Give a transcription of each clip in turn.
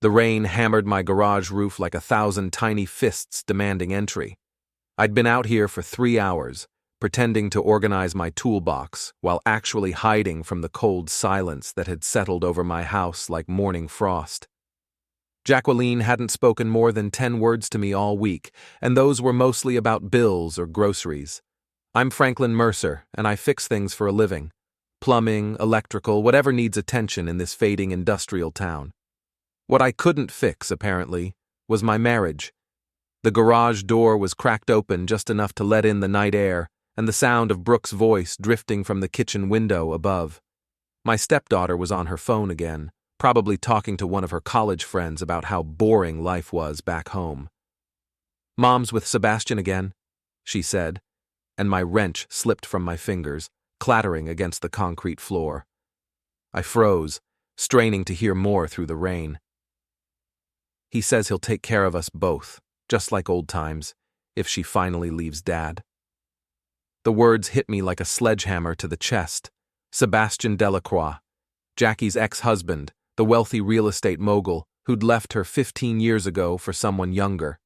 The rain hammered my garage roof like 1,000 tiny fists demanding entry. I'd been out here for 3 hours, pretending to organize my toolbox while actually hiding from the cold silence that had settled over my house like morning frost. Jacqueline hadn't spoken more than 10 words to me all week, and those were mostly about bills or groceries. I'm Franklin Mercer, and I fix things for a living. Plumbing, electrical, whatever needs attention in this fading industrial town. What I couldn't fix, apparently, was my marriage. The garage door was cracked open just enough to let in the night air, and the sound of Brooke's voice drifting from the kitchen window above. My stepdaughter was on her phone again, probably talking to one of her college friends about how boring life was back home. "Mom's with Sebastian again," she said, and my wrench slipped from my fingers, clattering against the concrete floor. I froze, straining to hear more through the rain. "He says he'll take care of us both, just like old times, if she finally leaves Dad." The words hit me like a sledgehammer to the chest. Sebastian Delacroix, Jackie's ex-husband, the wealthy real estate mogul who'd left her 15 years ago for someone younger.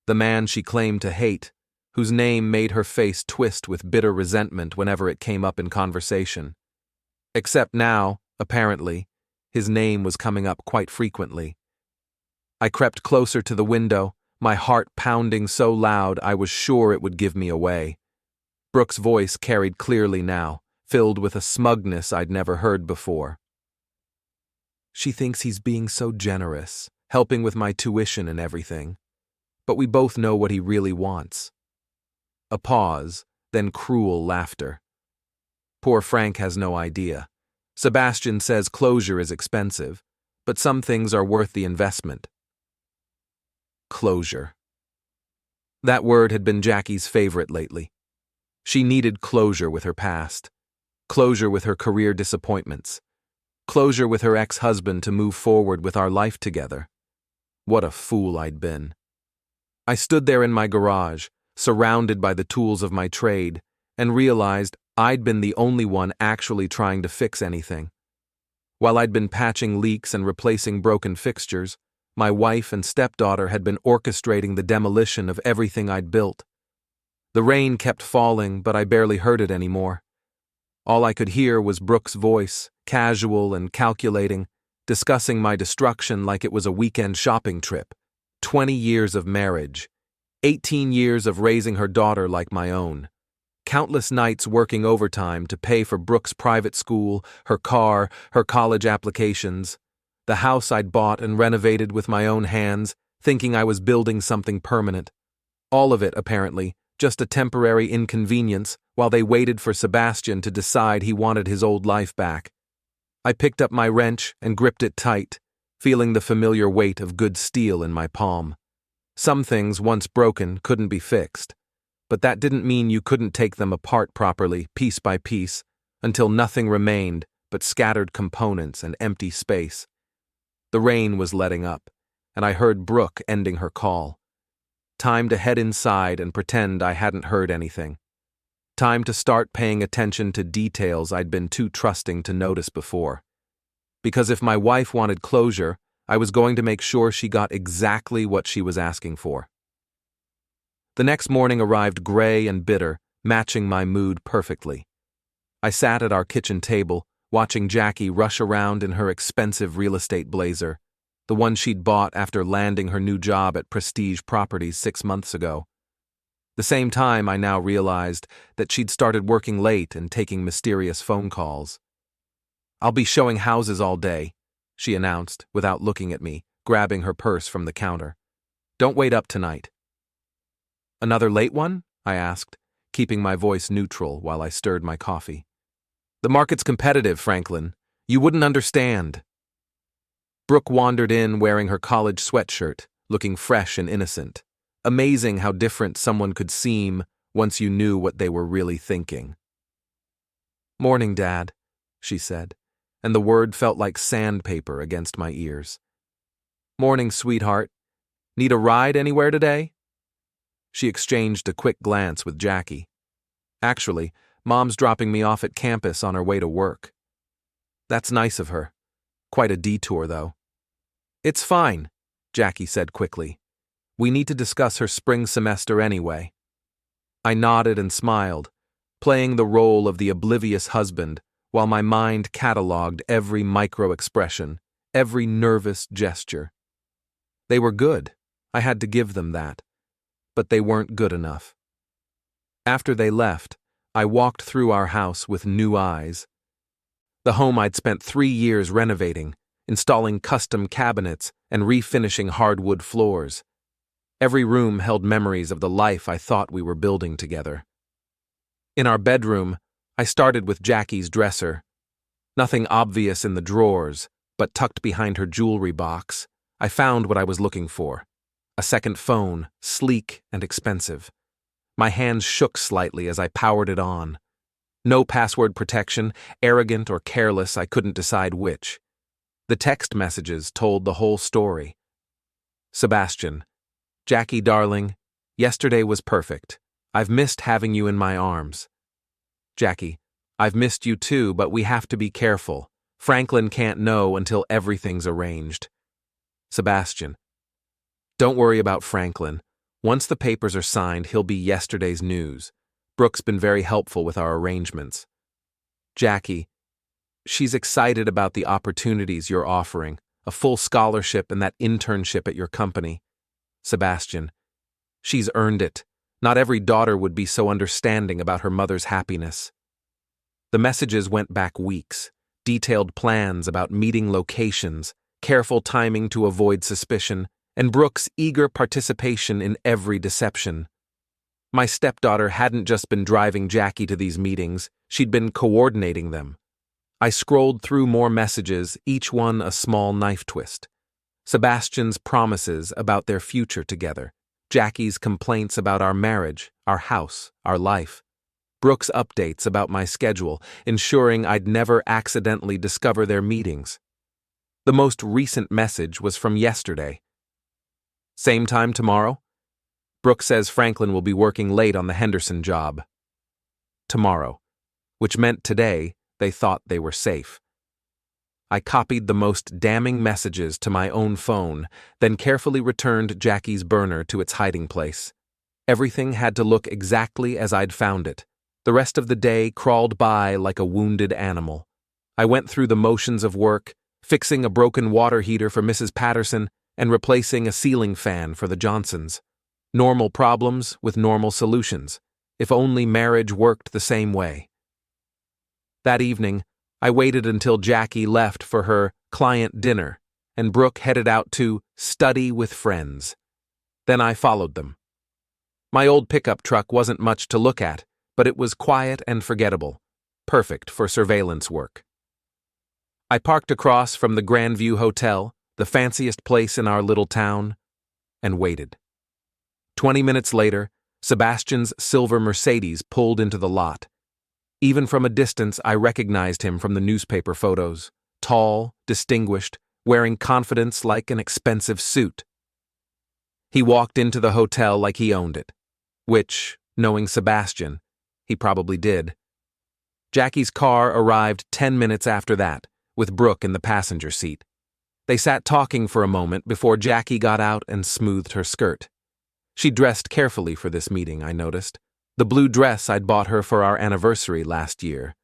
The man she claimed to hate, whose name made her face twist with bitter resentment whenever it came up in conversation. Except now, apparently, his name was coming up quite frequently. I crept closer to the window, my heart pounding so loud I was sure it would give me away. Brooke's voice carried clearly now, filled with a smugness I'd never heard before. "She thinks he's being so generous, helping with my tuition and everything. But we both know what he really wants." A pause, then cruel laughter. "Poor Frank has no idea. Sebastian says closure is expensive, but some things are worth the investment." Closure. That word had been Jackie's favorite lately. She needed closure with her past, closure with her career disappointments, closure with her ex-husband to move forward with our life together. What a fool I'd been. I stood there in my garage, surrounded by the tools of my trade, and realized I'd been the only one actually trying to fix anything. While I'd been patching leaks and replacing broken fixtures, my wife and stepdaughter had been orchestrating the demolition of everything I'd built. The rain kept falling, but I barely heard it anymore. All I could hear was Brooke's voice, casual and calculating, discussing my destruction like it was a weekend shopping trip. 20 years of marriage, 18 years of raising her daughter like my own, countless nights working overtime to pay for Brooke's private school, her car, her college applications, the house I'd bought and renovated with my own hands, thinking I was building something permanent. All of it, apparently, just a temporary inconvenience while they waited for Sebastian to decide he wanted his old life back. I picked up my wrench and gripped it tight, feeling the familiar weight of good steel in my palm. Some things, once broken, couldn't be fixed, but that didn't mean you couldn't take them apart properly, piece by piece, until nothing remained but scattered components and empty space. The rain was letting up, and I heard Brooke ending her call. Time to head inside and pretend I hadn't heard anything. Time to start paying attention to details I'd been too trusting to notice before. Because if my wife wanted closure, I was going to make sure she got exactly what she was asking for. The next morning arrived gray and bitter, matching my mood perfectly. I sat at our kitchen table, watching Jackie rush around in her expensive real estate blazer, the one she'd bought after landing her new job at Prestige Properties 6 months ago. The same time I now realized that she'd started working late and taking mysterious phone calls. "I'll be showing houses all day," she announced without looking at me, grabbing her purse from the counter. "Don't wait up tonight." "Another late one?" I asked, keeping my voice neutral while I stirred my coffee. "The market's competitive, Franklin. You wouldn't understand." Brooke wandered in wearing her college sweatshirt, looking fresh and innocent. Amazing how different someone could seem once you knew what they were really thinking. "Morning, Dad," she said, and the word felt like sandpaper against my ears. "Morning, sweetheart. Need a ride anywhere today?" She exchanged a quick glance with Jackie. "Actually, Mom's dropping me off at campus on her way to work." That's nice of her. Quite a detour, though. It's fine, Jackie said quickly. We need to discuss her spring semester anyway. I nodded and smiled, playing the role of the oblivious husband while my mind catalogued every micro-expression, every nervous gesture. They were good, I had to give them that, but they weren't good enough. After they left, I walked through our house with new eyes. The home I'd spent 3 years renovating, installing custom cabinets and refinishing hardwood floors. Every room held memories of the life I thought we were building together. In our bedroom, I started with Jackie's dresser. Nothing obvious in the drawers, but tucked behind her jewelry box, I found what I was looking for. A second phone, sleek and expensive. My hands shook slightly as I powered it on. No password protection, arrogant or careless, I couldn't decide which. The text messages told the whole story. Sebastian, Jackie darling, yesterday was perfect. I've missed having you in my arms. Jackie, I've missed you too, but we have to be careful. Franklin can't know until everything's arranged. Sebastian, don't worry about Franklin. Once the papers are signed, he'll be yesterday's news. Brooke's been very helpful with our arrangements. Jackie, she's excited about the opportunities you're offering, a full scholarship and that internship at your company. Sebastian, she's earned it. Not every daughter would be so understanding about her mother's happiness. The messages went back weeks, detailed plans about meeting locations, careful timing to avoid suspicion, and Brooke's eager participation in every deception. My stepdaughter hadn't just been driving Jackie to these meetings, she'd been coordinating them. I scrolled through more messages, each one a small knife twist. Sebastian's promises about their future together, Jackie's complaints about our marriage, our house, our life, Brooke's updates about my schedule, ensuring I'd never accidentally discover their meetings. The most recent message was from yesterday. Same time tomorrow? Brooke says Franklin will be working late on the Henderson job. Tomorrow, which meant today they thought they were safe. I copied the most damning messages to my own phone, then carefully returned Jackie's burner to its hiding place. Everything had to look exactly as I'd found it. The rest of the day crawled by like a wounded animal. I went through the motions of work, fixing a broken water heater for Mrs. Patterson and replacing a ceiling fan for the Johnsons. Normal problems with normal solutions, if only marriage worked the same way. That evening, I waited until Jackie left for her client dinner, and Brooke headed out to study with friends. Then I followed them. My old pickup truck wasn't much to look at, but it was quiet and forgettable, perfect for surveillance work. I parked across from the Grandview Hotel, the fanciest place in our little town, and waited. 20 minutes later, Sebastian's silver Mercedes pulled into the lot. Even from a distance, I recognized him from the newspaper photos. Tall, distinguished, wearing confidence like an expensive suit. He walked into the hotel like he owned it, which, knowing Sebastian, he probably did. Jackie's car arrived 10 minutes after that, with Brooke in the passenger seat. They sat talking for a moment before Jackie got out and smoothed her skirt. She dressed carefully for this meeting, I noticed. The blue dress I'd bought her for our anniversary last year.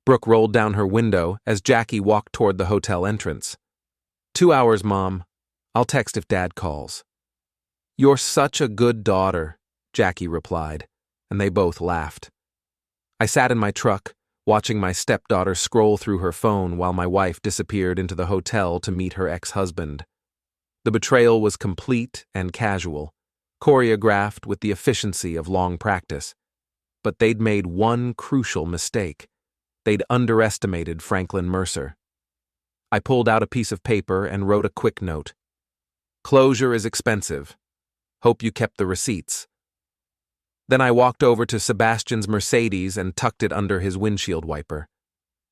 Brooke rolled down her window as Jackie walked toward the hotel entrance. 2 hours, Mom. I'll text if Dad calls. You're such a good daughter, Jackie replied, and they both laughed. I sat in my truck, watching my stepdaughter scroll through her phone while my wife disappeared into the hotel to meet her ex-husband. The betrayal was complete and casual, choreographed with the efficiency of long practice. But they'd made one crucial mistake. They'd underestimated Franklin Mercer. I pulled out a piece of paper and wrote a quick note. Closure is expensive. Hope you kept the receipts. Then I walked over to Sebastian's Mercedes and tucked it under his windshield wiper.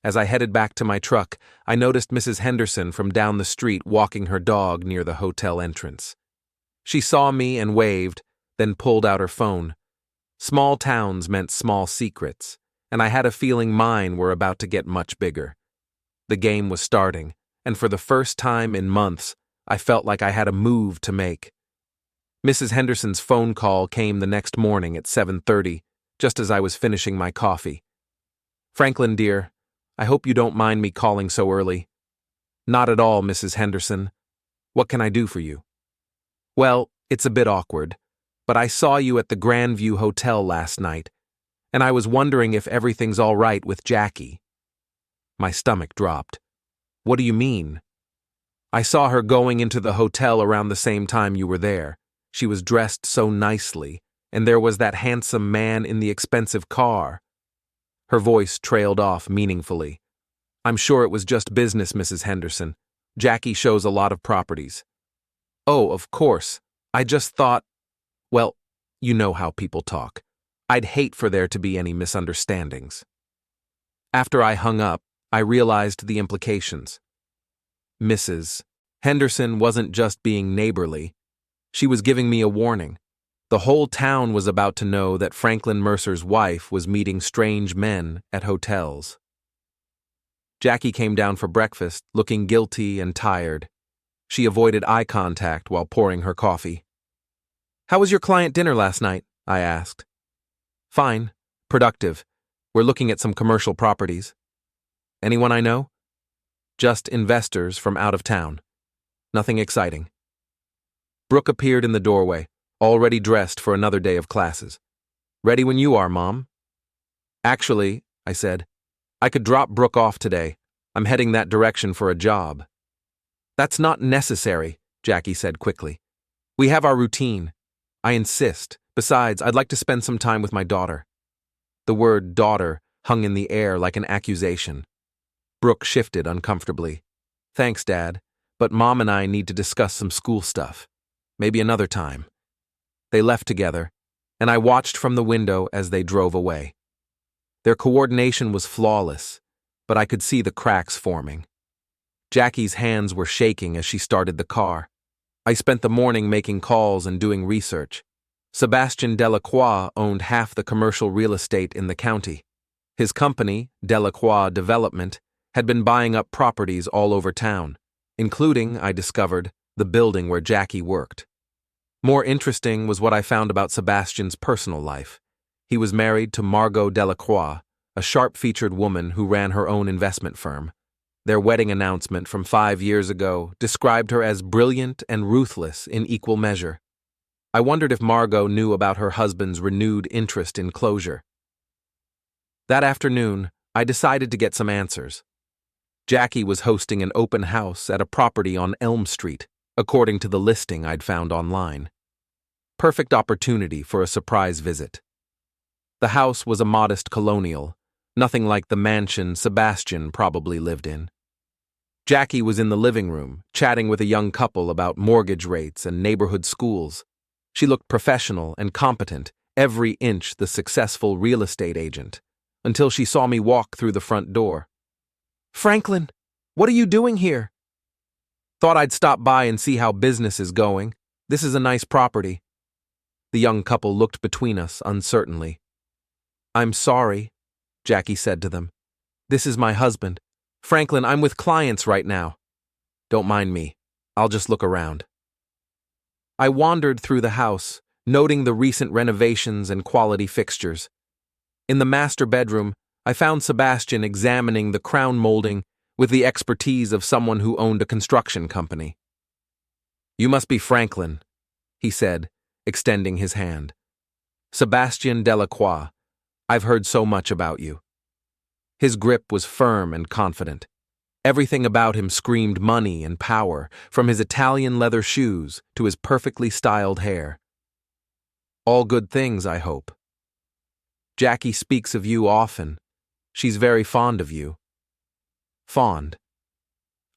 As I headed back to my truck, I noticed Mrs. Henderson from down the street walking her dog near the hotel entrance. She saw me and waved, then pulled out her phone. Small towns meant small secrets, and I had a feeling mine were about to get much bigger. The game was starting, and for the first time in months, I felt like I had a move to make. Mrs. Henderson's phone call came the next morning at 7:30, just as I was finishing my coffee. "Franklin, dear, I hope you don't mind me calling so early." "Not at all, Mrs. Henderson. What can I do for you?" "Well, it's a bit awkward, but I saw you at the Grandview Hotel last night, and I was wondering if everything's all right with Jackie." My stomach dropped. "What do you mean?" "I saw her going into the hotel around the same time you were there. She was dressed so nicely, and there was that handsome man in the expensive car." Her voice trailed off meaningfully. "I'm sure it was just business, Mrs. Henderson. Jackie shows a lot of properties." "Oh, of course. I just thought, well, you know how people talk. I'd hate for there to be any misunderstandings." After I hung up, I realized the implications. Mrs. Henderson wasn't just being neighborly. She was giving me a warning. The whole town was about to know that Franklin Mercer's wife was meeting strange men at hotels. Jackie came down for breakfast, looking guilty and tired. She avoided eye contact while pouring her coffee. "How was your client dinner last night?" I asked. "Fine. Productive. We're looking at some commercial properties." "Anyone I know?" "Just investors from out of town. Nothing exciting." Brooke appeared in the doorway, already dressed for another day of classes. "Ready when you are, Mom." "Actually," I said, "I could drop Brooke off today. I'm heading that direction for a job." "That's not necessary," Jackie said quickly. "We have our routine. I insist. Besides, I'd like to spend some time with my daughter." The word daughter hung in the air like an accusation. Brooke shifted uncomfortably. "Thanks, Dad, but Mom and I need to discuss some school stuff. Maybe another time." They left together, and I watched from the window as they drove away. Their coordination was flawless, but I could see the cracks forming. Jackie's hands were shaking as she started the car. I spent the morning making calls and doing research. Sebastian Delacroix owned half the commercial real estate in the county. His company, Delacroix Development, had been buying up properties all over town, including, I discovered, the building where Jackie worked. More interesting was what I found about Sebastian's personal life. He was married to Margot Delacroix, a sharp-featured woman who ran her own investment firm. Their wedding announcement from 5 years ago described her as brilliant and ruthless in equal measure. I wondered if Margot knew about her husband's renewed interest in closure. That afternoon, I decided to get some answers. Jackie was hosting an open house at a property on Elm Street, according to the listing I'd found online. Perfect opportunity for a surprise visit. The house was a modest colonial, nothing like the mansion Sebastian probably lived in. Jackie was in the living room, chatting with a young couple about mortgage rates and neighborhood schools. She looked professional and competent, every inch the successful real estate agent, until she saw me walk through the front door. "Franklin, what are you doing here?" "Thought I'd stop by and see how business is going. This is a nice property." The young couple looked between us uncertainly. "I'm sorry," Jackie said to them. "This is my husband. Franklin, I'm with clients right now." "Don't mind me. I'll just look around." I wandered through the house, noting the recent renovations and quality fixtures. In the master bedroom, I found Sebastian examining the crown molding with the expertise of someone who owned a construction company. "You must be Franklin," he said, extending his hand. "Sebastian Delacroix. I've heard so much about you." His grip was firm and confident. Everything about him screamed money and power, from his Italian leather shoes to his perfectly styled hair. "All good things, I hope." "Jackie speaks of you often. She's very fond of you." "Fond."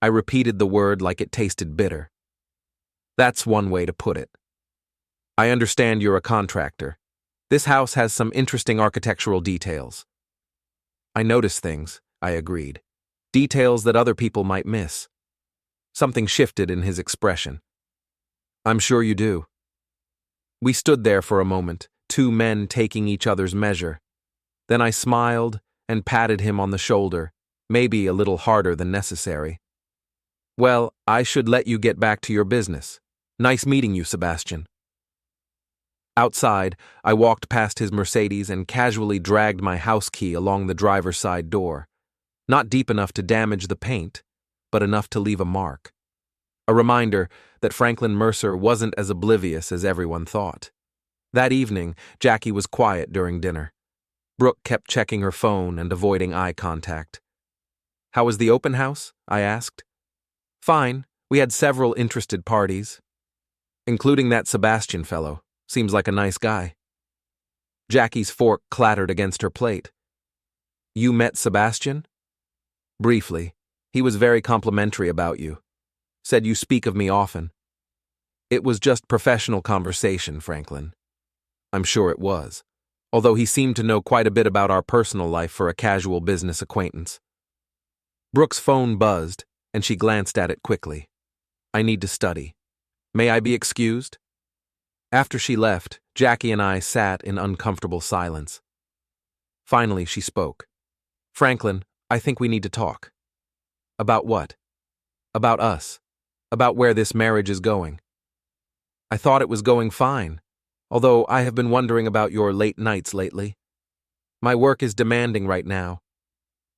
I repeated the word like it tasted bitter. "That's one way to put it. I understand you're a contractor. This house has some interesting architectural details." "I notice things," I agreed. "Details that other people might miss." Something shifted in his expression. "I'm sure you do." We stood there for a moment, two men taking each other's measure. Then I smiled and patted him on the shoulder, maybe a little harder than necessary. Well, I should let you get back to your business. Nice meeting you, Sebastian. Outside, I walked past his Mercedes and casually dragged my house key along the driver's side door. Not deep enough to damage the paint, but enough to leave a mark. A reminder that Franklin Mercer wasn't as oblivious as everyone thought. That evening, Jackie was quiet during dinner. Brooke kept checking her phone and avoiding eye contact. How was the open house? I asked. Fine. We had several interested parties, including that Sebastian fellow. Seems like a nice guy. Jackie's fork clattered against her plate. You met Sebastian? Briefly. He was very complimentary about you. Said you speak of me often. It was just professional conversation, Franklin. I'm sure it was, although he seemed to know quite a bit about our personal life for a casual business acquaintance. Brooke's phone buzzed, and she glanced at it quickly. I need to study. May I be excused? After she left, Jackie and I sat in uncomfortable silence. Finally, she spoke. Franklin, I think we need to talk. About what? About us. About where this marriage is going. I thought it was going fine, although I have been wondering about your late nights lately. My work is demanding right now.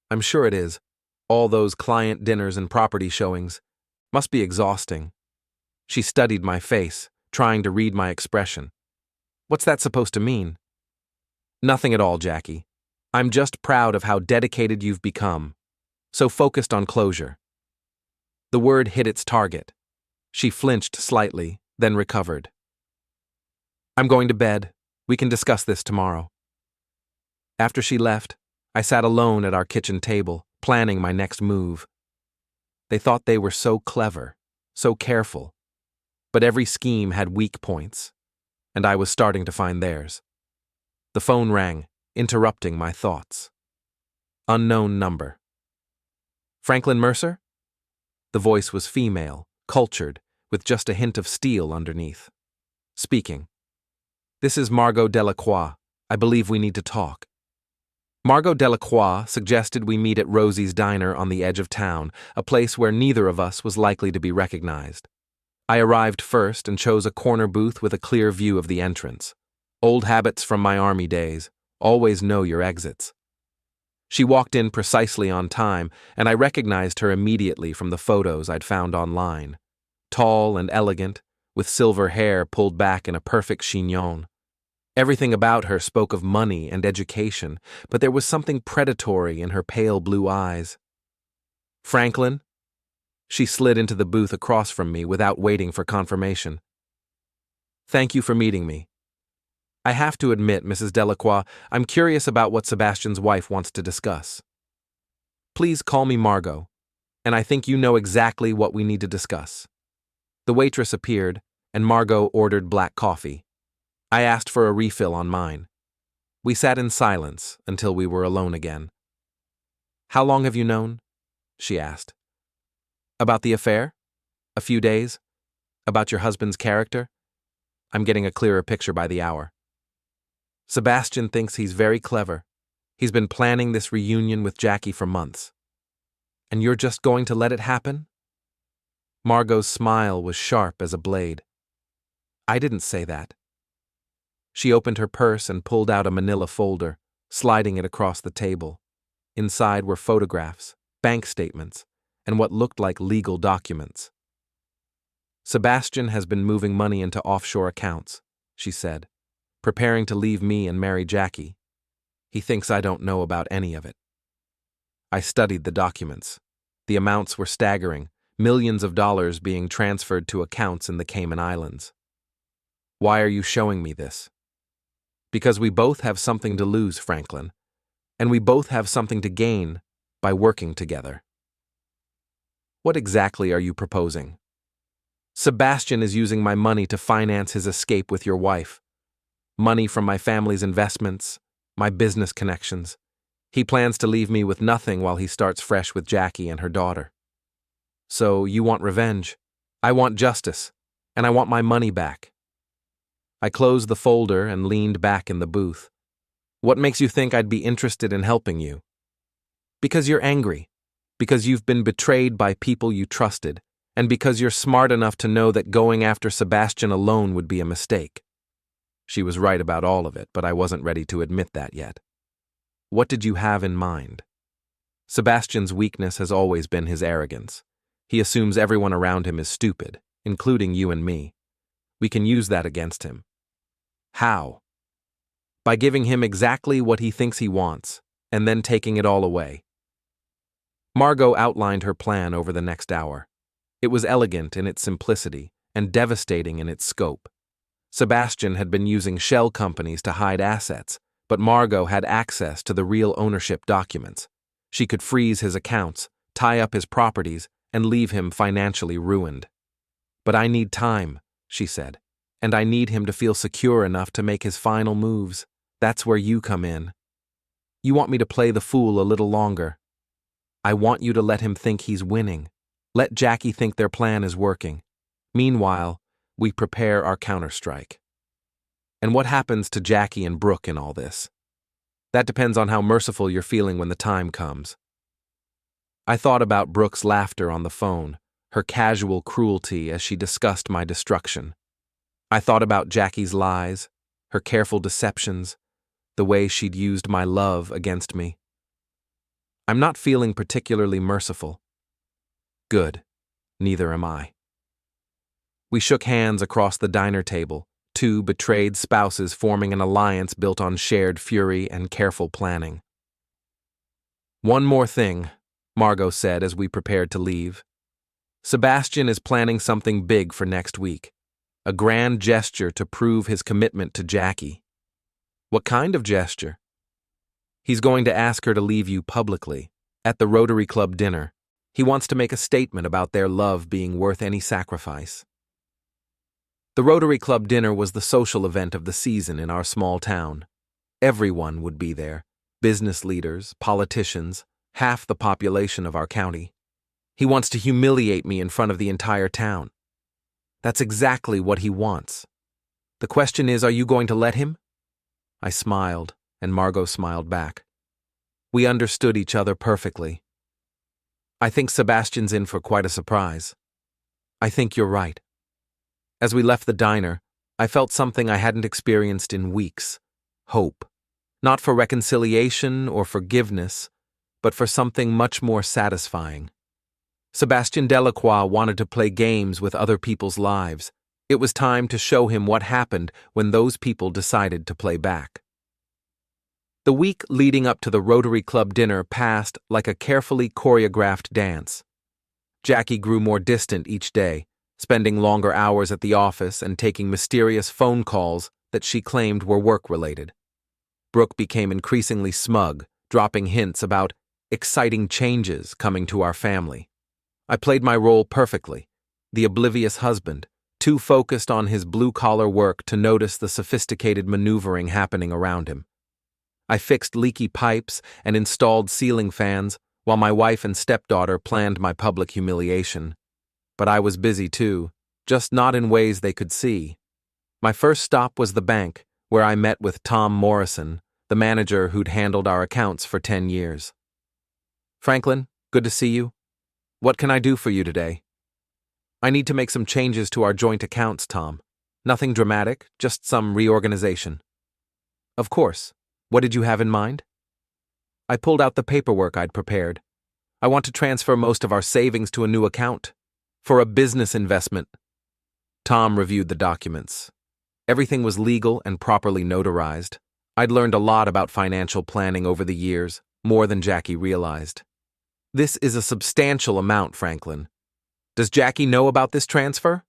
I'm sure it is. All those client dinners and property showings must be exhausting. She studied my face, trying to read my expression. What's that supposed to mean? Nothing at all, Jackie. I'm just proud of how dedicated you've become, so focused on closure. The word hit its target. She flinched slightly, then recovered. I'm going to bed. We can discuss this tomorrow. After she left, I sat alone at our kitchen table, planning my next move. They thought they were so clever, so careful, but every scheme had weak points, and I was starting to find theirs. The phone rang, interrupting my thoughts. Unknown number. Franklin Mercer? The voice was female, cultured, with just a hint of steel underneath. Speaking. This is Margot Delacroix. I believe we need to talk. Margot Delacroix suggested we meet at Rosie's Diner on the edge of town, a place where neither of us was likely to be recognized. I arrived first and chose a corner booth with a clear view of the entrance. Old habits from my army days. Always know your exits. She walked in precisely on time, and I recognized her immediately from the photos I'd found online. Tall and elegant, with silver hair pulled back in a perfect chignon. Everything about her spoke of money and education, but there was something predatory in her pale blue eyes. Franklin? She slid into the booth across from me without waiting for confirmation. Thank you for meeting me. I have to admit, Mrs. Delacroix, I'm curious about what Sebastian's wife wants to discuss. Please call me Margot, and I think you know exactly what we need to discuss. The waitress appeared, and Margot ordered black coffee. I asked for a refill on mine. We sat in silence until we were alone again. How long have you known? She asked. About the affair? A few days? About your husband's character? I'm getting a clearer picture by the hour. Sebastian thinks he's very clever. He's been planning this reunion with Jackie for months. And you're just going to let it happen? Margot's smile was sharp as a blade. I didn't say that. She opened her purse and pulled out a manila folder, sliding it across the table. Inside were photographs, bank statements, and what looked like legal documents. Sebastian has been moving money into offshore accounts, she said, preparing to leave me and marry Jackie. He thinks I don't know about any of it. I studied the documents. The amounts were staggering, millions of dollars being transferred to accounts in the Cayman Islands. Why are you showing me this? Because we both have something to lose, Franklin, and we both have something to gain by working together. What exactly are you proposing? Sebastian is using my money to finance his escape with your wife. Money from my family's investments, my business connections. He plans to leave me with nothing while he starts fresh with Jackie and her daughter. So you want revenge. I want justice, and I want my money back. I closed the folder and leaned back in the booth. What makes you think I'd be interested in helping you? Because you're angry. Because you've been betrayed by people you trusted, and because you're smart enough to know that going after Sebastian alone would be a mistake. She was right about all of it, but I wasn't ready to admit that yet. What did you have in mind? Sebastian's weakness has always been his arrogance. He assumes everyone around him is stupid, including you and me. We can use that against him. How? By giving him exactly what he thinks he wants, and then taking it all away. Margot outlined her plan over the next hour. It was elegant in its simplicity and devastating in its scope. Sebastian had been using shell companies to hide assets, but Margot had access to the real ownership documents. She could freeze his accounts, tie up his properties, and leave him financially ruined. But I need time, she said, and I need him to feel secure enough to make his final moves. That's where you come in. You want me to play the fool a little longer. I want you to let him think he's winning. Let Jackie think their plan is working. Meanwhile, we prepare our counterstrike. And what happens to Jackie and Brooke in all this? That depends on how merciful you're feeling when the time comes. I thought about Brooke's laughter on the phone, her casual cruelty as she discussed my destruction. I thought about Jackie's lies, her careful deceptions, the way she'd used my love against me. I'm not feeling particularly merciful. Good. Neither am I. We shook hands across the diner table, two betrayed spouses forming an alliance built on shared fury and careful planning. One more thing, Margot said as we prepared to leave. Sebastian is planning something big for next week, a grand gesture to prove his commitment to Jackie. What kind of gesture? He's going to ask her to leave you publicly, at the Rotary Club dinner. He wants to make a statement about their love being worth any sacrifice. The Rotary Club dinner was the social event of the season in our small town. Everyone would be there, business leaders, politicians, half the population of our county. He wants to humiliate me in front of the entire town. That's exactly what he wants. The question is, are you going to let him? I smiled, and Margot smiled back. We understood each other perfectly. I think Sebastian's in for quite a surprise. I think you're right. As we left the diner, I felt something I hadn't experienced in weeks. Hope. Not for reconciliation or forgiveness, but for something much more satisfying. Sebastian Delacroix wanted to play games with other people's lives. It was time to show him what happened when those people decided to play back. The week leading up to the Rotary Club dinner passed like a carefully choreographed dance. Jackie grew more distant each day, spending longer hours at the office and taking mysterious phone calls that she claimed were work-related. Brooke became increasingly smug, dropping hints about exciting changes coming to our family. I played my role perfectly, the oblivious husband, too focused on his blue-collar work to notice the sophisticated maneuvering happening around him. I fixed leaky pipes and installed ceiling fans while my wife and stepdaughter planned my public humiliation. But I was busy too, just not in ways they could see. My first stop was the bank, where I met with Tom Morrison, the manager who'd handled our accounts for 10 years. Franklin, good to see you. What can I do for you today? I need to make some changes to our joint accounts, Tom. Nothing dramatic, just some reorganization. Of course. What did you have in mind? I pulled out the paperwork I'd prepared. I want to transfer most of our savings to a new account. For a business investment. Tom reviewed the documents. Everything was legal and properly notarized. I'd learned a lot about financial planning over the years, more than Jackie realized. This is a substantial amount, Franklin. Does Jackie know about this transfer?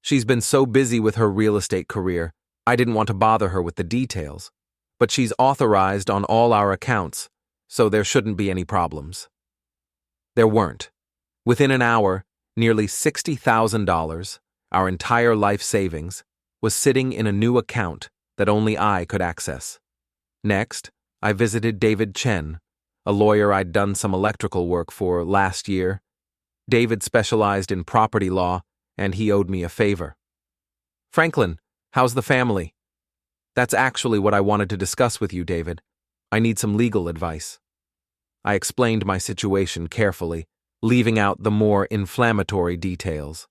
She's been so busy with her real estate career, I didn't want to bother her with the details. But she's authorized on all our accounts, so there shouldn't be any problems. There weren't. Within an hour, nearly $60,000, our entire life savings, was sitting in a new account that only I could access. Next, I visited David Chen, a lawyer I'd done some electrical work for last year. David specialized in property law, and he owed me a favor. Franklin, how's the family? That's actually what I wanted to discuss with you, David. I need some legal advice. I explained my situation carefully, leaving out the more inflammatory details.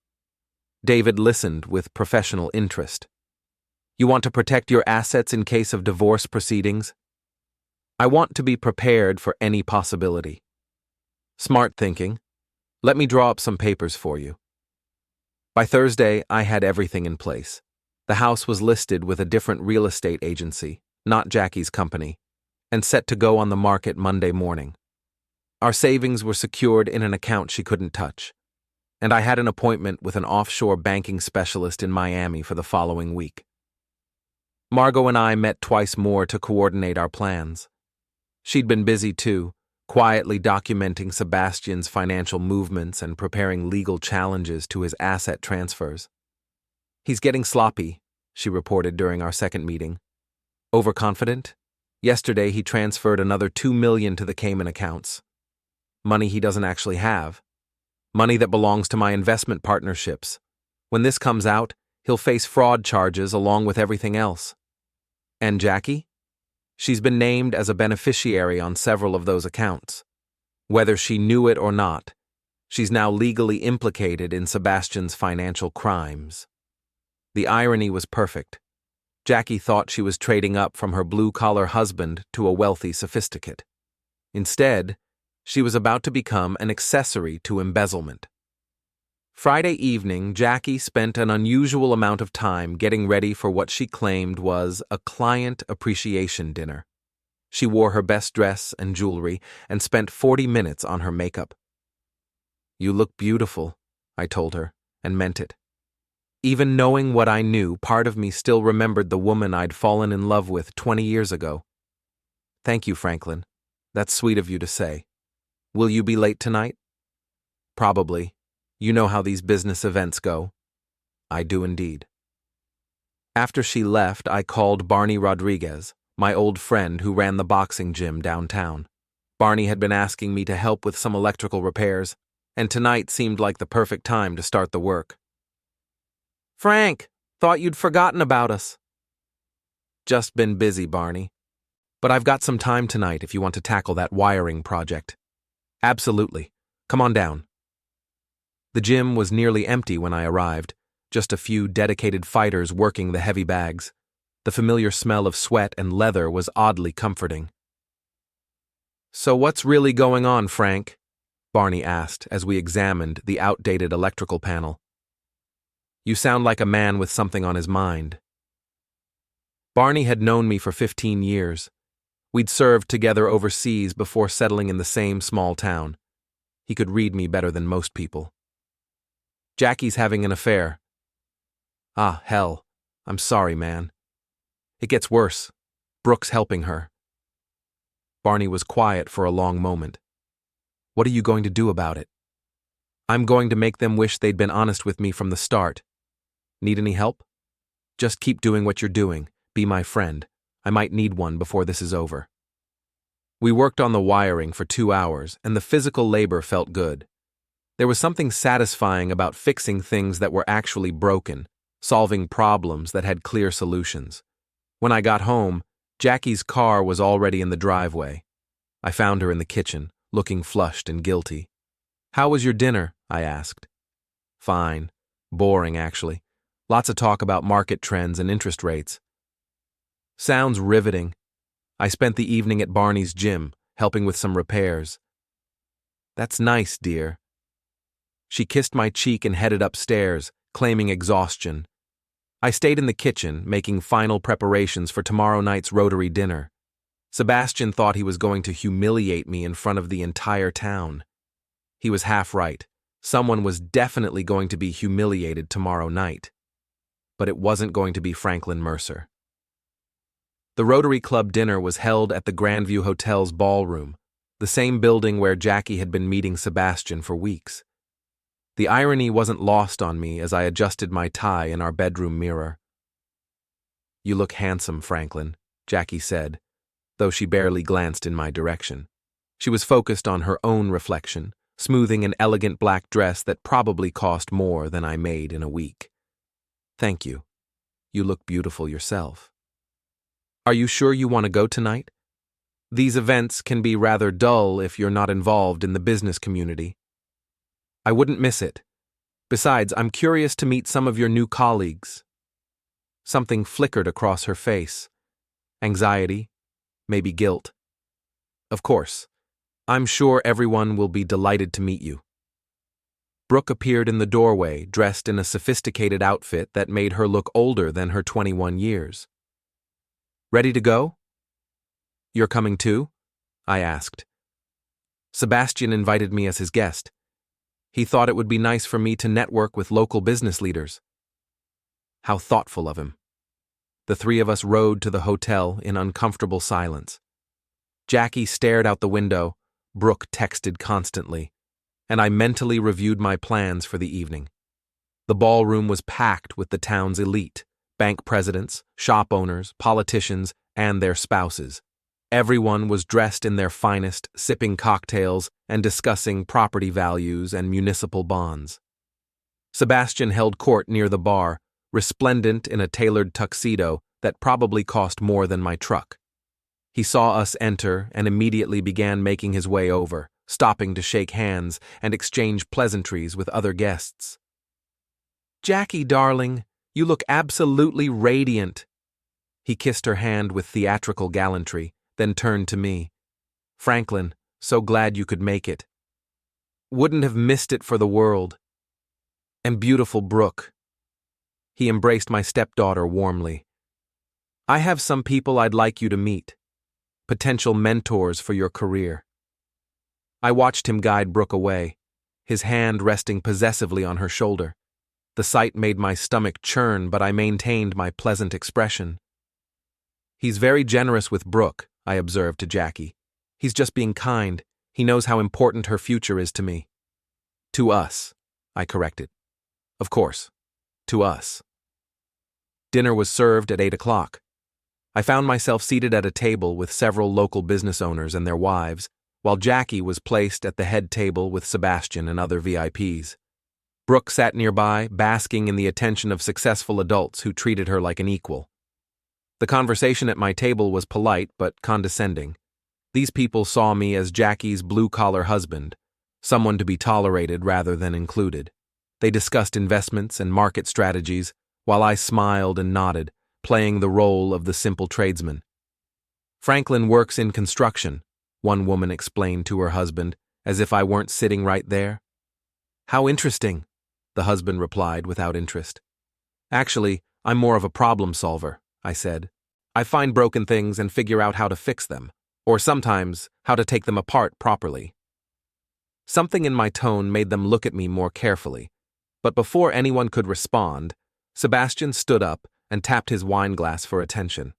David listened with professional interest. You want to protect your assets in case of divorce proceedings? I want to be prepared for any possibility. Smart thinking. Let me draw up some papers for you. By Thursday, I had everything in place. The house was listed with a different real estate agency, not Jackie's company, and set to go on the market Monday morning. Our savings were secured in an account she couldn't touch, and I had an appointment with an offshore banking specialist in Miami for the following week. Margot and I met twice more to coordinate our plans. She'd been busy too, quietly documenting Sebastian's financial movements and preparing legal challenges to his asset transfers. He's getting sloppy, she reported during our second meeting. Overconfident? Yesterday he transferred another $2 million to the Cayman accounts. Money he doesn't actually have. Money that belongs to my investment partnerships. When this comes out, he'll face fraud charges along with everything else. And Jackie? She's been named as a beneficiary on several of those accounts. Whether she knew it or not, she's now legally implicated in Sebastian's financial crimes. The irony was perfect. Jackie thought she was trading up from her blue-collar husband to a wealthy sophisticate. Instead, she was about to become an accessory to embezzlement. Friday evening, Jackie spent an unusual amount of time getting ready for what she claimed was a client appreciation dinner. She wore her best dress and jewelry and spent 40 minutes on her makeup. "You look beautiful," I told her, and meant it. Even knowing what I knew, part of me still remembered the woman I'd fallen in love with 20 years ago. "Thank you, Franklin. That's sweet of you to say. Will you be late tonight?" "Probably. You know how these business events go." "I do indeed." After she left, I called Barney Rodriguez, my old friend who ran the boxing gym downtown. Barney had been asking me to help with some electrical repairs, and tonight seemed like the perfect time to start the work. "Frank, thought you'd forgotten about us." "Just been busy, Barney. But I've got some time tonight if you want to tackle that wiring project." "Absolutely. Come on down." The gym was nearly empty when I arrived, just a few dedicated fighters working the heavy bags. The familiar smell of sweat and leather was oddly comforting. "So what's really going on, Frank?" Barney asked as we examined the outdated electrical panel. "You sound like a man with something on his mind." Barney had known me for 15 years. We'd served together overseas before settling in the same small town. He could read me better than most people. "Jackie's having an affair." "Ah, hell. I'm sorry, man. It gets worse. Brooke's helping her." Barney was quiet for a long moment. "What are you going to do about it?" "I'm going to make them wish they'd been honest with me from the start." "Need any help?" "Just keep doing what you're doing. Be my friend. I might need one before this is over." We worked on the wiring for 2 hours, and the physical labor felt good. There was something satisfying about fixing things that were actually broken, solving problems that had clear solutions. When I got home, Jackie's car was already in the driveway. I found her in the kitchen, looking flushed and guilty. "How was your dinner?" I asked. "Fine. Boring, actually. Lots of talk about market trends and interest rates." "Sounds riveting. I spent the evening at Barney's gym, helping with some repairs." "That's nice, dear." She kissed my cheek and headed upstairs, claiming exhaustion. I stayed in the kitchen, making final preparations for tomorrow night's Rotary dinner. Sebastian thought he was going to humiliate me in front of the entire town. He was half right. Someone was definitely going to be humiliated tomorrow night. But it wasn't going to be Franklin Mercer. The Rotary Club dinner was held at the Grandview Hotel's ballroom, the same building where Jackie had been meeting Sebastian for weeks. The irony wasn't lost on me as I adjusted my tie in our bedroom mirror. "You look handsome, Franklin," Jackie said, though she barely glanced in my direction. She was focused on her own reflection, smoothing an elegant black dress that probably cost more than I made in a week. "Thank you. You look beautiful yourself." "Are you sure you want to go tonight? These events can be rather dull if you're not involved in the business community." I wouldn't miss it. Besides, I'm curious to meet some of your new colleagues. Something flickered across her face. Anxiety, maybe guilt. Of course. I'm sure everyone will be delighted to meet you. Brooke appeared in the doorway, dressed in a sophisticated outfit that made her look older than her 21 years. Ready to go? You're coming too? I asked. Sebastian invited me as his guest. He thought it would be nice for me to network with local business leaders. How thoughtful of him. The three of us rode to the hotel in uncomfortable silence. Jackie stared out the window, Brooke texted constantly, and I mentally reviewed my plans for the evening. The ballroom was packed with the town's elite, bank presidents, shop owners, politicians, and their spouses. Everyone was dressed in their finest, sipping cocktails and discussing property values and municipal bonds. Sebastian held court near the bar, resplendent in a tailored tuxedo that probably cost more than my truck. He saw us enter and immediately began making his way over, stopping to shake hands and exchange pleasantries with other guests. Jackie, darling, you look absolutely radiant. He kissed her hand with theatrical gallantry, then turned to me. Franklin, so glad you could make it. Wouldn't have missed it for the world. And beautiful Brooke. He embraced my stepdaughter warmly. I have some people I'd like you to meet. Potential mentors for your career. I watched him guide Brooke away, his hand resting possessively on her shoulder. The sight made my stomach churn, but I maintained my pleasant expression. He's very generous with Brooke, I observed to Jackie. He's just being kind. He knows how important her future is to me. To us, I corrected. Of course, to us. Dinner was served at 8 o'clock. I found myself seated at a table with several local business owners and their wives, while Jackie was placed at the head table with Sebastian and other VIPs. Brooke sat nearby, basking in the attention of successful adults who treated her like an equal. The conversation at my table was polite but condescending. These people saw me as Jackie's blue-collar husband, someone to be tolerated rather than included. They discussed investments and market strategies, while I smiled and nodded, playing the role of the simple tradesman. Franklin works in construction, one woman explained to her husband, as if I weren't sitting right there. How interesting, the husband replied without interest. Actually, I'm more of a problem solver, I said. I find broken things and figure out how to fix them, or sometimes how to take them apart properly. Something in my tone made them look at me more carefully, but before anyone could respond, Sebastian stood up and tapped his wine glass for attention.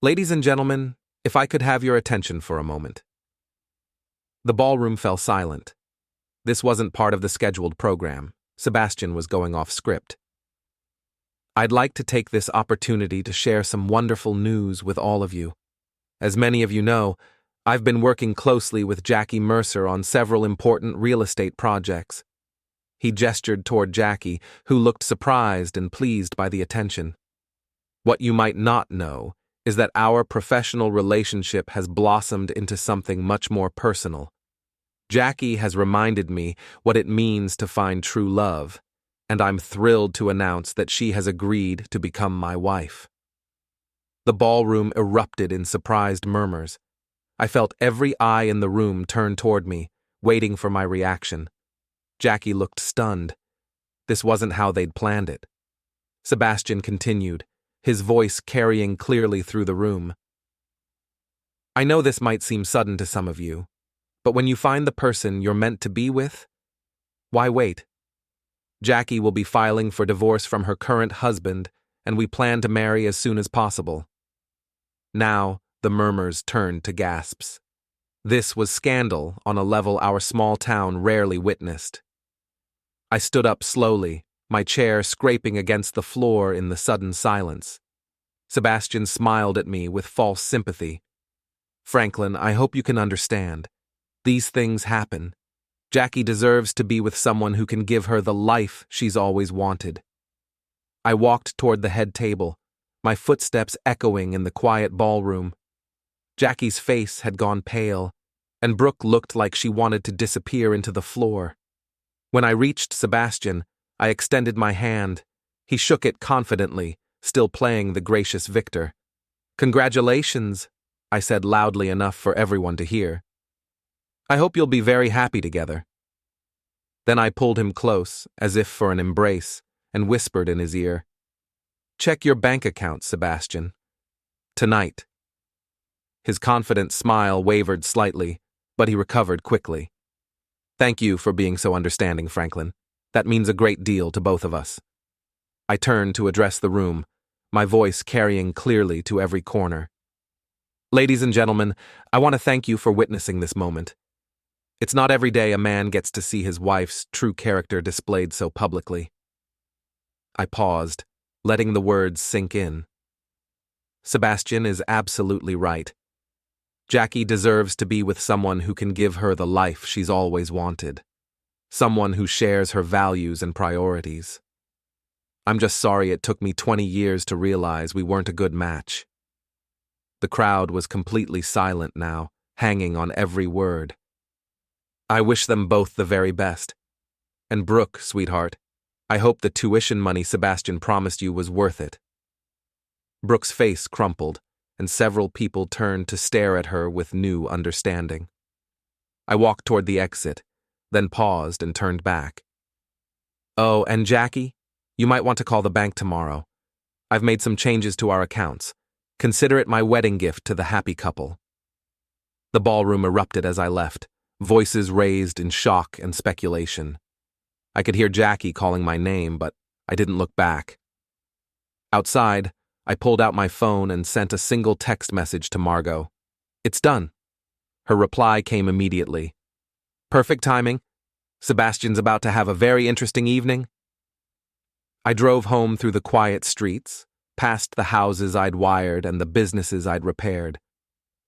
Ladies and gentlemen, if I could have your attention for a moment. The ballroom fell silent. This wasn't part of the scheduled program. Sebastian was going off script. I'd like to take this opportunity to share some wonderful news with all of you. As many of you know, I've been working closely with Jackie Mercer on several important real estate projects. He gestured toward Jackie, who looked surprised and pleased by the attention. What you might not know is that our professional relationship has blossomed into something much more personal. Jackie has reminded me what it means to find true love, and I'm thrilled to announce that she has agreed to become my wife. The ballroom erupted in surprised murmurs. I felt every eye in the room turn toward me, waiting for my reaction. Jackie looked stunned. This wasn't how they'd planned it. Sebastian continued, his voice carrying clearly through the room. I know this might seem sudden to some of you, but when you find the person you're meant to be with, why wait? Jackie will be filing for divorce from her current husband, and we plan to marry as soon as possible. Now, the murmurs turned to gasps. This was scandal on a level our small town rarely witnessed. I stood up slowly, my chair scraping against the floor in the sudden silence. Sebastian smiled at me with false sympathy. Franklin, I hope you can understand. These things happen. Jackie deserves to be with someone who can give her the life she's always wanted. I walked toward the head table, my footsteps echoing in the quiet ballroom. Jackie's face had gone pale, and Brooke looked like she wanted to disappear into the floor. When I reached Sebastian, I extended my hand. He shook it confidently, still playing the gracious victor. "Congratulations," I said loudly enough for everyone to hear. "I hope you'll be very happy together." Then I pulled him close, as if for an embrace, and whispered in his ear, "Check your bank account, Sebastian. Tonight." His confident smile wavered slightly, but he recovered quickly. "Thank you for being so understanding, Franklin. That means a great deal to both of us." I turned to address the room, my voice carrying clearly to every corner. "Ladies and gentlemen, I want to thank you for witnessing this moment. It's not every day a man gets to see his wife's true character displayed so publicly." I paused, letting the words sink in. Sebastian is absolutely right. Jackie deserves to be with someone who can give her the life she's always wanted. Someone who shares her values and priorities. I'm just sorry it took me 20 years to realize we weren't a good match. The crowd was completely silent now, hanging on every word. "I wish them both the very best. And Brooke, sweetheart, I hope the tuition money Sebastian promised you was worth it." Brooke's face crumpled, and several people turned to stare at her with new understanding. I walked toward the exit, then paused and turned back. "Oh, and Jackie, you might want to call the bank tomorrow. I've made some changes to our accounts. Consider it my wedding gift to the happy couple." The ballroom erupted as I left, voices raised in shock and speculation. I could hear Jackie calling my name, but I didn't look back. Outside, I pulled out my phone and sent a single text message to Margot. "It's done." Her reply came immediately. "Perfect timing. Sebastian's about to have a very interesting evening." I drove home through the quiet streets, past the houses I'd wired and the businesses I'd repaired.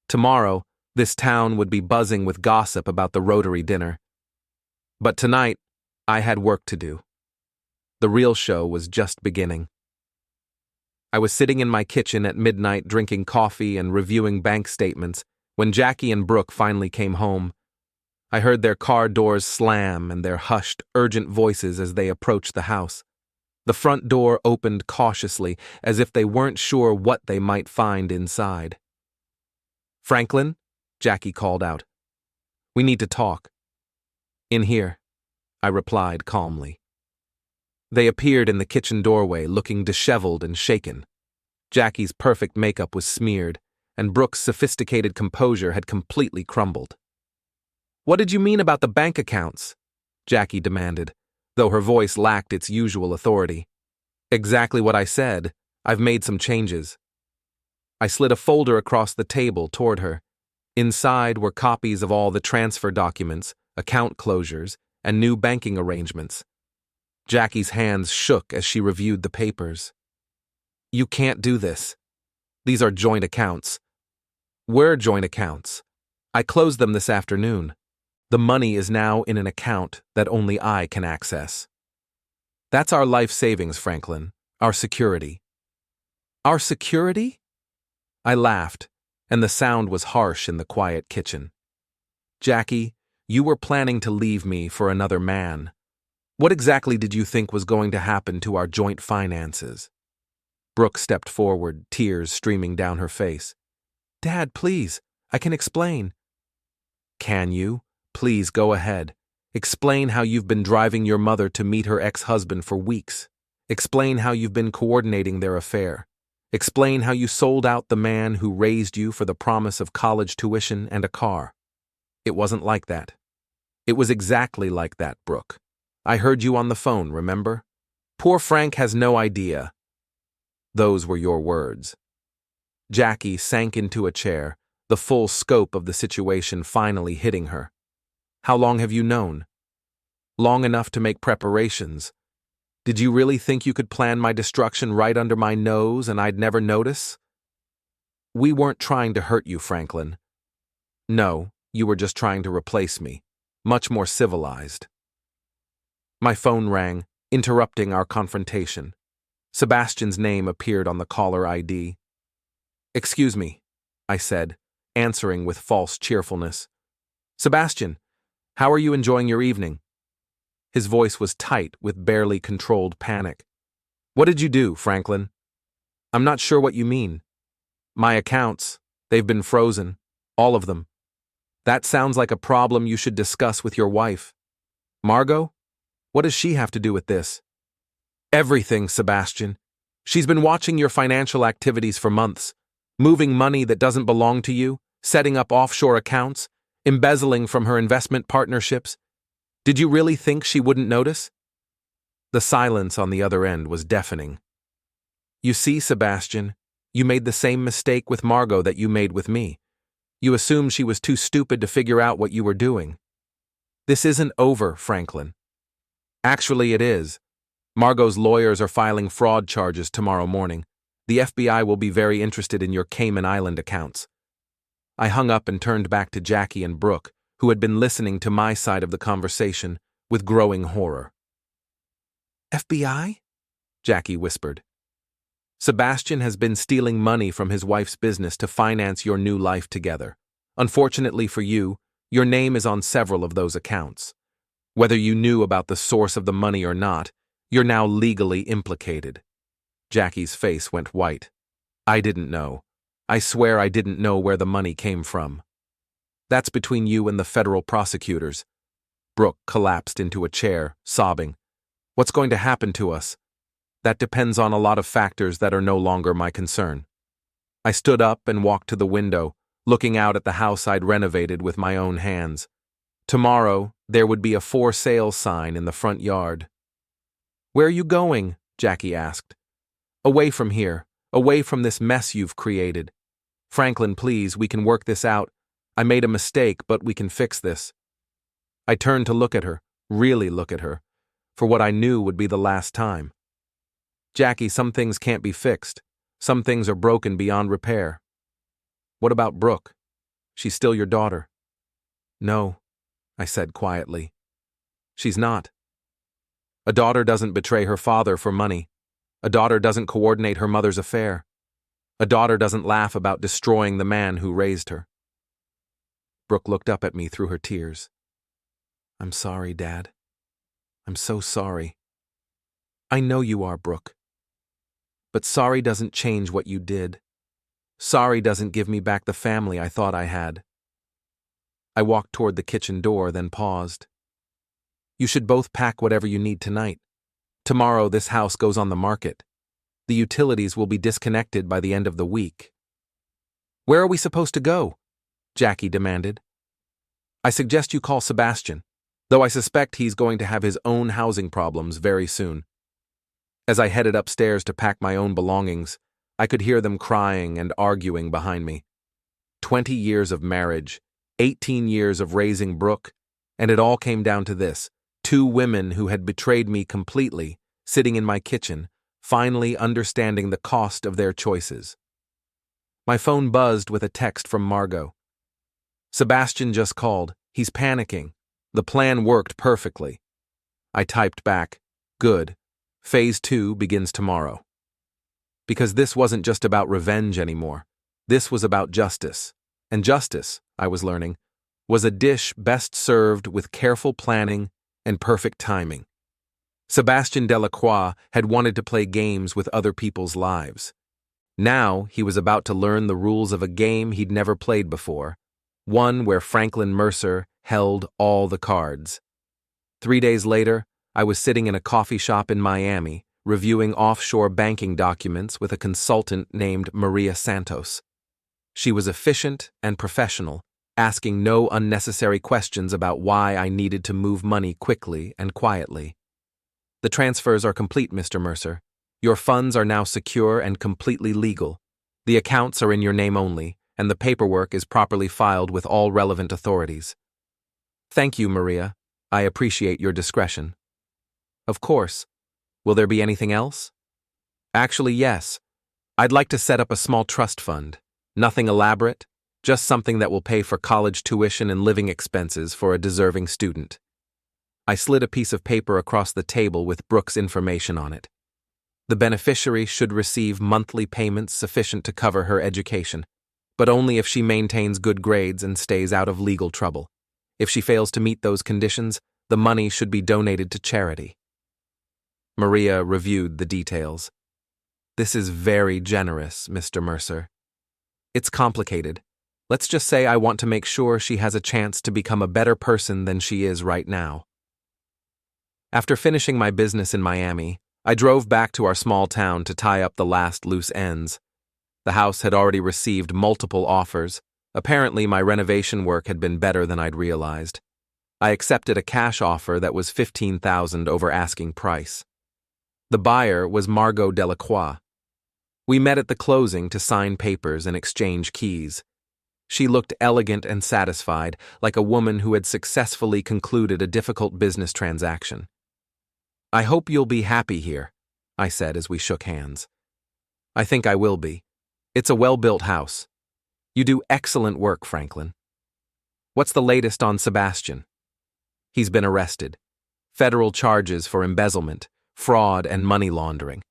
Tomorrow, this town would be buzzing with gossip about the Rotary dinner. But tonight, I had work to do. The real show was just beginning. I was sitting in my kitchen at midnight drinking coffee and reviewing bank statements when Jackie and Brooke finally came home. I heard their car doors slam and their hushed, urgent voices as they approached the house. The front door opened cautiously, as if they weren't sure what they might find inside. "Franklin," Jackie called out. "We need to talk." "In here," I replied calmly. They appeared in the kitchen doorway, looking disheveled and shaken. Jackie's perfect makeup was smeared, and Brooke's sophisticated composure had completely crumbled. "What did you mean about the bank accounts?" Jackie demanded, though her voice lacked its usual authority. "Exactly what I said. I've made some changes." I slid a folder across the table toward her. Inside were copies of all the transfer documents, account closures, and new banking arrangements. Jackie's hands shook as she reviewed the papers. "You can't do this. These are joint accounts." "We're joint accounts. I closed them this afternoon. The money is now in an account that only I can access. That's our life savings, Franklin. Our security." "Our security?" I laughed, and the sound was harsh in the quiet kitchen. "Jackie, you were planning to leave me for another man. What exactly did you think was going to happen to our joint finances?" Brooke stepped forward, tears streaming down her face. "Dad, please, I can explain." "Can you? Please go ahead. Explain how you've been driving your mother to meet her ex-husband for weeks. Explain how you've been coordinating their affair. Explain how you sold out the man who raised you for the promise of college tuition and a car." "It wasn't like that." "It was exactly like that, Brooke. I heard you on the phone, remember? Poor Frank has no idea." Those were your words. Jackie sank into a chair, the full scope of the situation finally hitting her. "How long have you known?" "Long enough to make preparations. Did you really think you could plan my destruction right under my nose and I'd never notice?" "We weren't trying to hurt you, Franklin." "No, you were just trying to replace me. Much more civilized." My phone rang, interrupting our confrontation. Sebastian's name appeared on the caller ID. "Excuse me," I said, answering with false cheerfulness. "Sebastian, how are you enjoying your evening?" His voice was tight with barely controlled panic. What did you do, Franklin? I'm not sure what you mean. My accounts, they've been frozen. All of them. That sounds like a problem you should discuss with your wife. Margot? What does she have to do with this? Everything, Sebastian. She's been watching your financial activities for months, moving money that doesn't belong to you, setting up offshore accounts, embezzling from her investment partnerships. Did you really think she wouldn't notice? The silence on the other end was deafening. You see, Sebastian, you made the same mistake with Margot that you made with me. You assumed she was too stupid to figure out what you were doing. This isn't over, Franklin. Actually, it is. Margot's lawyers are filing fraud charges tomorrow morning. The FBI will be very interested in your Cayman Island accounts. I hung up and turned back to Jackie and Brooke, who had been listening to my side of the conversation with growing horror. FBI? Jackie whispered. Sebastian has been stealing money from his wife's business to finance your new life together. Unfortunately for you, your name is on several of those accounts. Whether you knew about the source of the money or not, you're now legally implicated. Jackie's face went white. I didn't know. I swear I didn't know where the money came from. That's between you and the federal prosecutors. Brooke collapsed into a chair, sobbing. What's going to happen to us? That depends on a lot of factors that are no longer my concern. I stood up and walked to the window, looking out at the house I'd renovated with my own hands. Tomorrow, there would be a for sale sign in the front yard. Where are you going? Jackie asked. Away from here, away from this mess you've created. Franklin, please, we can work this out. I made a mistake, but we can fix this. I turned to look at her, really look at her, for what I knew would be the last time. Jackie, some things can't be fixed. Some things are broken beyond repair. What about Brooke? She's still your daughter. No, I said quietly. She's not. A daughter doesn't betray her father for money. A daughter doesn't coordinate her mother's affair. A daughter doesn't laugh about destroying the man who raised her. Brooke looked up at me through her tears. I'm sorry, Dad. I'm so sorry. I know you are, Brooke. But sorry doesn't change what you did. Sorry doesn't give me back the family I thought I had. I walked toward the kitchen door, then paused. You should both pack whatever you need tonight. Tomorrow this house goes on the market. The utilities will be disconnected by the end of the week. Where are we supposed to go? Jackie demanded. I suggest you call Sebastian, though I suspect he's going to have his own housing problems very soon. As I headed upstairs to pack my own belongings, I could hear them crying and arguing behind me. 20 years of marriage, 18 years of raising Brooke, and it all came down to this: 2 women who had betrayed me completely, sitting in my kitchen, finally understanding the cost of their choices. My phone buzzed with a text from Margot. Sebastian just called. He's panicking. The plan worked perfectly. I typed back, good. Phase 2 begins tomorrow. Because this wasn't just about revenge anymore. This was about justice. And justice, I was learning, was a dish best served with careful planning and perfect timing. Sebastian Delacroix had wanted to play games with other people's lives. Now he was about to learn the rules of a game he'd never played before, one where Franklin Mercer held all the cards. 3 days later, I was sitting in a coffee shop in Miami, reviewing offshore banking documents with a consultant named Maria Santos. She was efficient and professional, asking no unnecessary questions about why I needed to move money quickly and quietly. The transfers are complete, Mr. Mercer. Your funds are now secure and completely legal. The accounts are in your name only, and the paperwork is properly filed with all relevant authorities. Thank you, Maria. I appreciate your discretion. Of course. Will there be anything else? Actually, yes. I'd like to set up a small trust fund. Nothing elaborate, just something that will pay for college tuition and living expenses for a deserving student. I slid a piece of paper across the table with Brooke's information on it. The beneficiary should receive monthly payments sufficient to cover her education, but only if she maintains good grades and stays out of legal trouble. If she fails to meet those conditions, The money should be donated to charity. Maria reviewed the details. This is very generous, Mr. Mercer. It's complicated. Let's just say I want to make sure she has a chance to become a better person than she is right now. After finishing my business in Miami, I drove back to our small town to tie up the last loose ends. The house had already received multiple offers. Apparently, my renovation work had been better than I'd realized. I accepted a cash offer that was $15,000 over asking price. The buyer was Margot Delacroix. We met at the closing to sign papers and exchange keys. She looked elegant and satisfied, like a woman who had successfully concluded a difficult business transaction. I hope you'll be happy here, I said as we shook hands. I think I will be. It's a well-built house. You do excellent work, Franklin. What's the latest on Sebastian? He's been arrested. Federal charges for embezzlement, fraud, and money laundering.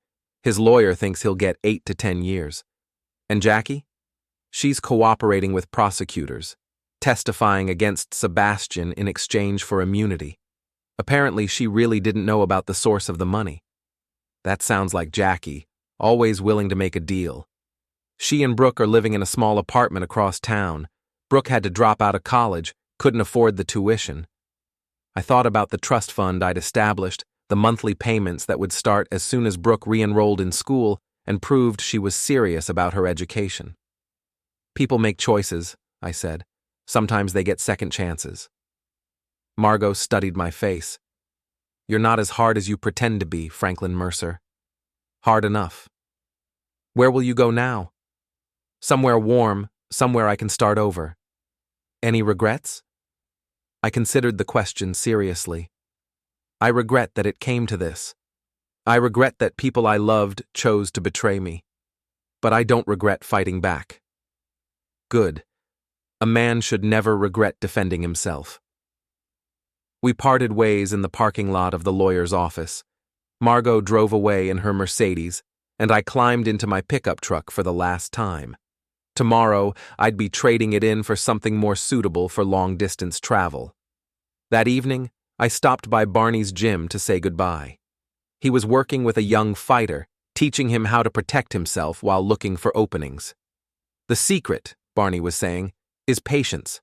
His lawyer thinks he'll get 8 to 10 years. And Jackie? She's cooperating with prosecutors, testifying against Sebastian in exchange for immunity. Apparently, she really didn't know about the source of the money. That sounds like Jackie, always willing to make a deal. She and Brooke are living in a small apartment across town. Brooke had to drop out of college, couldn't afford the tuition. I thought about the trust fund I'd established, the monthly payments that would start as soon as Brooke re-enrolled in school and proved she was serious about her education. People make choices, I said. Sometimes they get second chances. Margot studied my face. You're not as hard as you pretend to be, Franklin Mercer. Hard enough. Where will you go now? Somewhere warm, somewhere I can start over. Any regrets? I considered the question seriously. I regret that it came to this. I regret that people I loved chose to betray me. But I don't regret fighting back. Good. A man should never regret defending himself. We parted ways in the parking lot of the lawyer's office. Margot drove away in her Mercedes, and I climbed into my pickup truck for the last time. Tomorrow, I'd be trading it in for something more suitable for long-distance travel. That evening, I stopped by Barney's gym to say goodbye. He was working with a young fighter, teaching him how to protect himself while looking for openings. The secret, Barney was saying, is patience.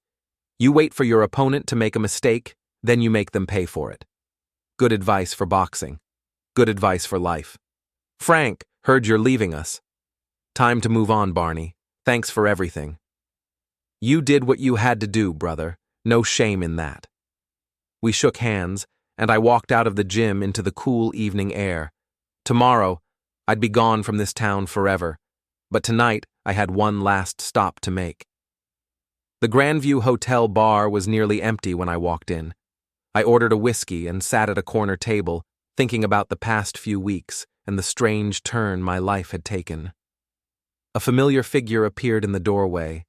You wait for your opponent to make a mistake, then you make them pay for it. Good advice for boxing. Good advice for life. Frank, heard you're leaving us. Time to move on, Barney. Thanks for everything. You did what you had to do, brother. No shame in that. We shook hands, and I walked out of the gym into the cool evening air. Tomorrow, I'd be gone from this town forever, but tonight I had one last stop to make. The Grandview Hotel bar was nearly empty when I walked in. I ordered a whiskey and sat at a corner table, thinking about the past few weeks and the strange turn my life had taken. A familiar figure appeared in the doorway,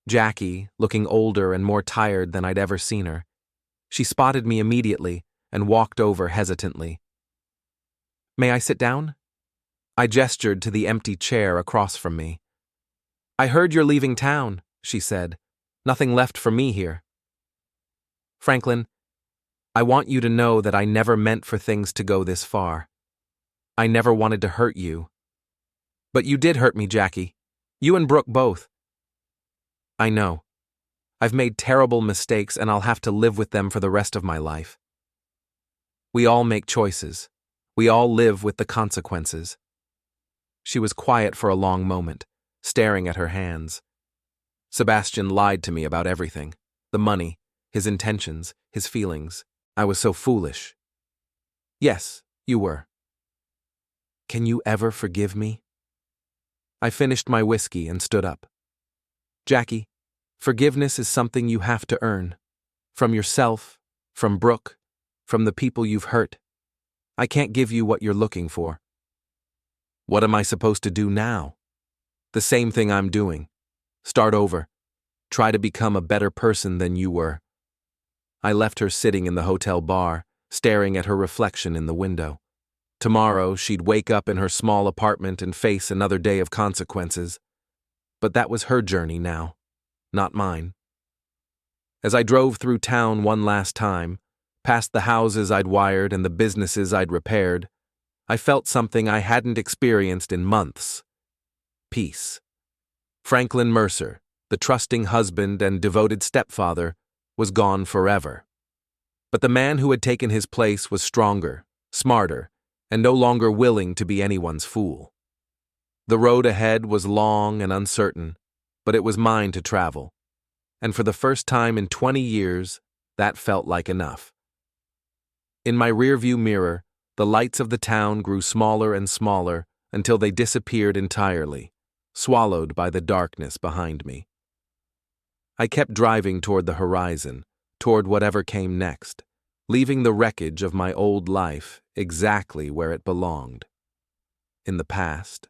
Jackie, looking older and more tired than I'd ever seen her. She spotted me immediately and walked over hesitantly. May I sit down? I gestured to the empty chair across from me. I heard you're leaving town, she said. Nothing left for me here. Franklin, I want you to know that I never meant for things to go this far. I never wanted to hurt you. But you did hurt me, Jackie. You and Brooke both. I know. I've made terrible mistakes and I'll have to live with them for the rest of my life. We all make choices. We all live with the consequences. She was quiet for a long moment, staring at her hands. Sebastian lied to me about everything. The money, his intentions, his feelings. I was so foolish. Yes, you were. Can you ever forgive me? I finished my whiskey and stood up. Jackie, forgiveness is something you have to earn. From yourself, from Brooke, from the people you've hurt. I can't give you what you're looking for. What am I supposed to do now? The same thing I'm doing. Start over. Try to become a better person than you were. I left her sitting in the hotel bar, staring at her reflection in the window. Tomorrow, she'd wake up in her small apartment and face another day of consequences. But that was her journey now, not mine. As I drove through town one last time, Past the houses I'd wired and the businesses I'd repaired, I felt something I hadn't experienced in months. Peace. Franklin Mercer, the trusting husband and devoted stepfather, was gone forever. But the man who had taken his place was stronger, smarter, and no longer willing to be anyone's fool. The road ahead was long and uncertain, but it was mine to travel. And for the first time in 20 years, that felt like enough. In my rearview mirror, the lights of the town grew smaller and smaller until they disappeared entirely, swallowed by the darkness behind me. I kept driving toward the horizon, toward whatever came next, leaving the wreckage of my old life exactly where it belonged. In the past.